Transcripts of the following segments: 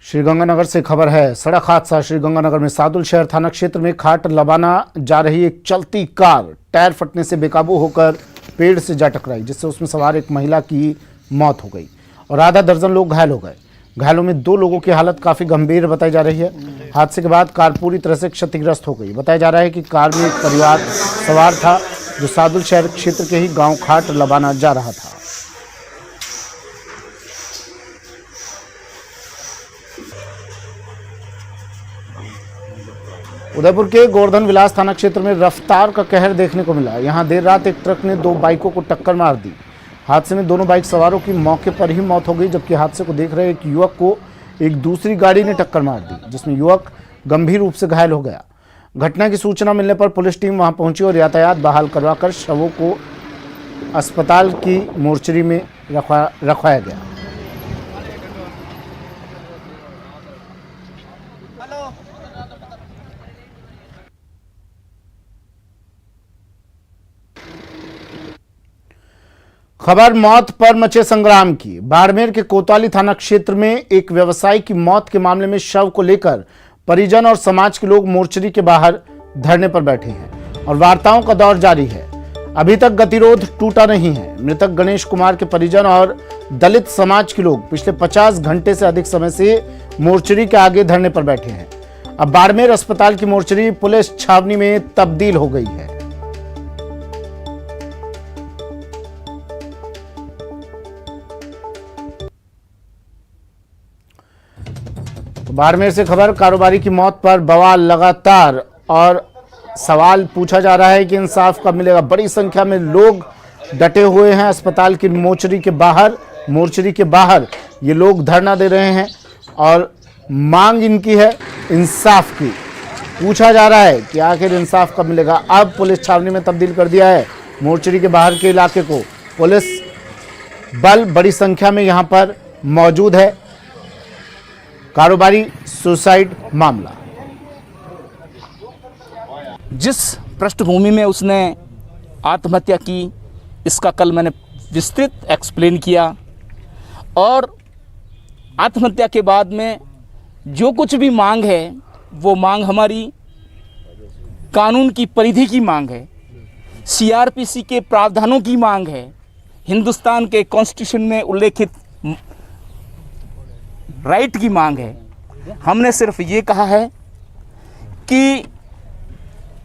श्रीगंगानगर से खबर है। सड़क हादसा श्रीगंगानगर में सादुल शहर थाना क्षेत्र में खाट लबाना जा रही एक चलती कार टायर फटने से बेकाबू होकर पेड़ से जा टकराई, जिससे उसमें सवार एक महिला की मौत हो गई और आधा दर्जन लोग घायल हो गए। घायलों में 2 लोगों की हालत काफी गंभीर बताई जा रही है। हादसे के बाद कार पूरी तरह से क्षतिग्रस्त हो गई। बताया जा रहा है कि कार में एक परिवार सवार था जो सादुल शहर क्षेत्र के ही गाँव खाट लबाना जा रहा था। उदयपुर के गोवर्धन विलास थाना क्षेत्र में रफ्तार का कहर देखने को मिला। यहां देर रात एक ट्रक ने 2 बाइकों को टक्कर मार दी। हादसे में दोनों बाइक सवारों की मौके पर ही मौत हो गई, जबकि हादसे को देख रहे एक युवक को एक दूसरी गाड़ी ने टक्कर मार दी, जिसमें युवक गंभीर रूप से घायल हो गया। घटना की सूचना मिलने पर पुलिस टीम वहां पहुंची और यातायात बहाल करवाकर शवों को अस्पताल की मोर्चरी में रखवाया गया। खबर मौत पर मचे संग्राम की। बाड़मेर के कोतवाली थाना क्षेत्र में एक व्यवसायी की मौत के मामले में शव को लेकर परिजन और समाज के लोग मोर्चरी के बाहर धरने पर बैठे हैं और वार्ताओं का दौर जारी है। अभी तक गतिरोध टूटा नहीं है। मृतक गणेश कुमार के परिजन और दलित समाज के लोग पिछले 50 घंटे से अधिक समय से मोर्चरी के आगे धरने पर बैठे हैं। अब बाड़मेर अस्पताल की मोर्चरी पुलिस छावनी में तब्दील हो गई है। बाड़मेर से खबर। कारोबारी की मौत पर बवाल लगातार और सवाल पूछा जा रहा है कि इंसाफ कब मिलेगा। बड़ी संख्या में लोग डटे हुए हैं अस्पताल की मोर्चरी के बाहर ये लोग धरना दे रहे हैं और मांग इनकी है इंसाफ की। पूछा जा रहा है कि आखिर इंसाफ कब मिलेगा। अब पुलिस छावनी में तब्दील कर दिया है मोर्चरी के बाहर के इलाके को। पुलिस बल बड़ी संख्या में यहां पर मौजूद है। कारोबारी सुसाइड मामला। जिस पृष्ठभूमि में उसने आत्महत्या की, इसका कल मैंने विस्तृत एक्सप्लेन किया और आत्महत्या के बाद में जो कुछ भी मांग है वो मांग हमारी कानून की परिधि की मांग है, सीआरपीसी के प्रावधानों की मांग है, हिंदुस्तान के कॉन्स्टिट्यूशन में उल्लेखित राइट की मांग है। हमने सिर्फ ये कहा है कि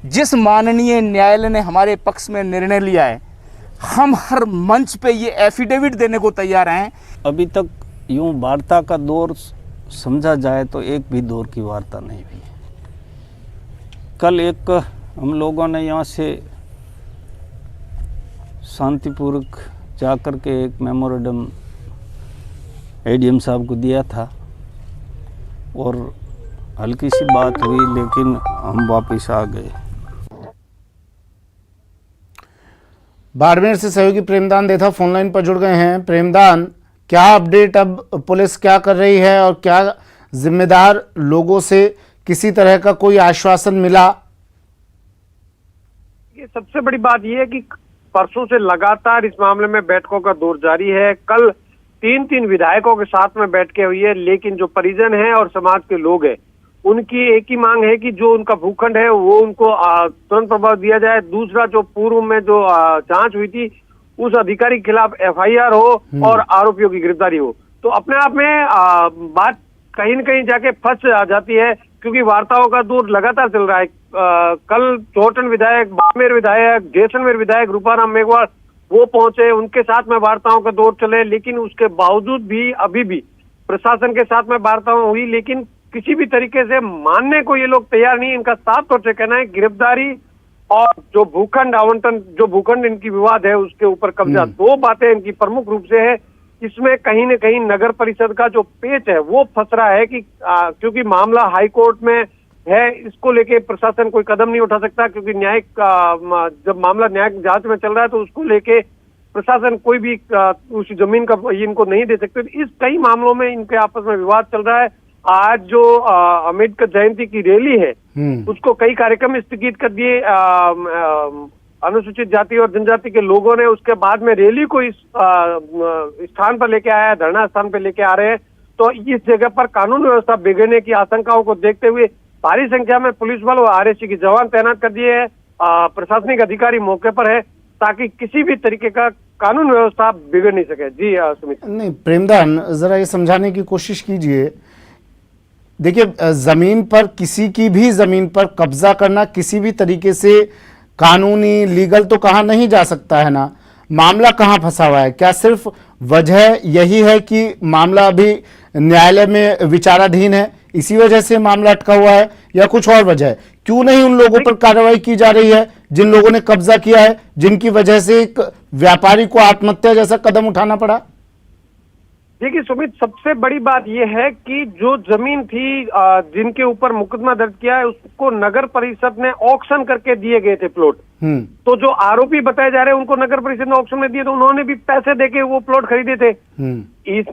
जिस माननीय न्यायालय ने हमारे पक्ष में निर्णय लिया है, हम हर मंच पे ये एफिडेविट देने को तैयार हैं। अभी तक यूं वार्ता का दौर समझा जाए तो एक भी दौर की वार्ता नहीं हुई। कल एक हम लोगों ने यहाँ से शांतिपूर्वक जाकर के एक मेमोरेंडम एडीएम साहब को दिया था और हल्की सी बात हुई, लेकिन हम वापस आ गए। बाड़मेर से सहयोगी प्रेमदान देथा फोनलाइन पर जुड़ गए हैं। प्रेमदान, क्या अपडेट, अब पुलिस क्या कर रही है और क्या जिम्मेदार लोगों से किसी तरह का कोई आश्वासन मिला? ये सबसे बड़ी बात यह है कि परसों से लगातार इस मामले में बैठकों का दौर जारी है। कल 3 विधायकों के साथ में बैठकें हुई है, लेकिन जो परिजन हैं और समाज के लोग हैं उनकी एक ही मांग है कि जो उनका भूखंड है वो उनको तुरंत प्रभाव दिया जाए। दूसरा, जो पूर्व में जो जांच हुई थी उस अधिकारी के खिलाफ एफआईआर हो और आरोपियों की गिरफ्तारी हो। तो अपने आप में बात कहीं न कहीं जाके फंस जाती है, क्योंकि वार्ताओं का दौर लगातार चल रहा है। कल चोरटन विधायक, बाड़मेर विधायक, जैसलमेर विधायक रूपाराम मेघवाल वो पहुंचे, उनके साथ में वार्ताओं का दौर चले, लेकिन उसके बावजूद भी अभी भी प्रशासन के साथ में वार्ताएं हुई, लेकिन किसी भी तरीके से मानने को ये लोग तैयार नहीं। इनका साफ तौर से कहना है गिरफ्तारी और जो भूखंड आवंटन, जो भूखंड इनकी विवाद है उसके ऊपर कब्जा, 2 बातें इनकी प्रमुख रूप से है। इसमें कहीं न कहीं नगर परिषद का जो पेच है वो फंस रहा है कि क्योंकि मामला हाई कोर्ट में है, इसको लेके प्रशासन कोई कदम नहीं उठा सकता, क्योंकि न्यायिक जब मामला न्यायिक जांच में चल रहा है तो उसको लेके प्रशासन कोई भी उस जमीन का इनको नहीं दे सकते। इस कई मामलों में इनके आपस में विवाद चल रहा है। आज जो अम्बेडकर जयंती की रैली है उसको कई कार्यक्रम स्थगित कर दिए अनुसूचित जाति और जनजाति के लोगों ने। उसके बाद में रैली को इस स्थान पर लेके आया, धरना स्थान पर लेके आ रहे हैं। तो इस जगह पर कानून व्यवस्था बिगड़ने की आशंकाओं को देखते हुए भारी संख्या में पुलिस बल और आरएससी के जवान तैनात कर दिए हैं। प्रशासनिक अधिकारी मौके पर है ताकि किसी भी तरीके का कानून व्यवस्था बिगड़ नहीं सके। जी सुमित। नहीं प्रेमदान, जरा ये समझाने की कोशिश कीजिए। देखिए, जमीन पर किसी की भी जमीन पर कब्जा करना किसी भी तरीके से कानूनी लीगल तो कहा नहीं जा सकता है ना। मामला कहाँ फंसा हुआ है? क्या सिर्फ वजह यही है कि मामला अभी न्यायालय में विचाराधीन है, इसी वजह से मामला अटका हुआ है, या कुछ और वजह है? क्यों नहीं उन लोगों पर कार्रवाई की जा रही है जिन लोगों ने कब्जा किया है, जिनकी वजह से एक व्यापारी को आत्महत्या जैसा कदम उठाना पड़ा? देखिए सुमित, सबसे बड़ी बात यह है कि जो जमीन थी जिनके ऊपर मुकदमा दर्ज किया है उसको नगर परिषद ने ऑक्शन करके दिए गए थे प्लॉट। तो जो आरोपी बताए जा रहे हैं उनको नगर परिषद ने ऑक्शन में दिए, तो उन्होंने भी पैसे देके वो प्लॉट खरीदे थे। इस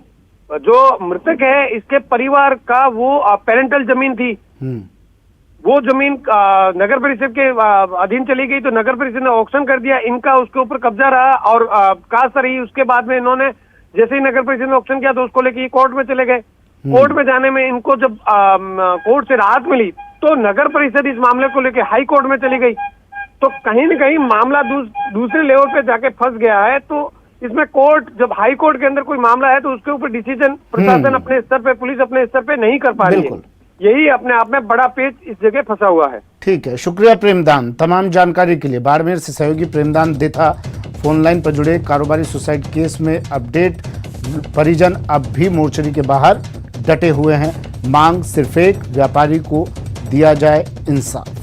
जो मृतक है इसके परिवार का वो पेरेंटल जमीन थी, वो जमीन नगर परिषद के अधीन चली गई, तो नगर परिषद ने ऑक्शन कर दिया, इनका उसके ऊपर कब्जा रहा और कास्ट रही। उसके बाद में इन्होंने जैसे ही नगर परिषद ने ऑक्शन किया तो उसको लेके कोर्ट में चले गए। कोर्ट में जाने में इनको जब कोर्ट से राहत मिली तो नगर परिषद इस मामले को लेके हाई कोर्ट में चली गई। तो कहीं न कहीं मामला दूसरे लेवल पे जाके फंस गया है। तो इसमें कोर्ट, जब हाई कोर्ट के अंदर कोई मामला है तो उसके ऊपर डिसीजन प्रशासन अपने स्तर पे, पुलिस अपने स्तर पे नहीं कर पा रही है। यही अपने आप में बड़ा पेच इस जगह फंसा हुआ है। ठीक है, शुक्रिया प्रेमदान तमाम जानकारी के लिए। बाड़मेर से सहयोगी प्रेमदान देथा फोन लाइन पर जुड़े। कारोबारी सुसाइड केस में अपडेट, परिजन अब भी मोर्चरी के बाहर डटे हुए हैं। मांग सिर्फ एक, व्यापारी को दिया जाए इंसाफ।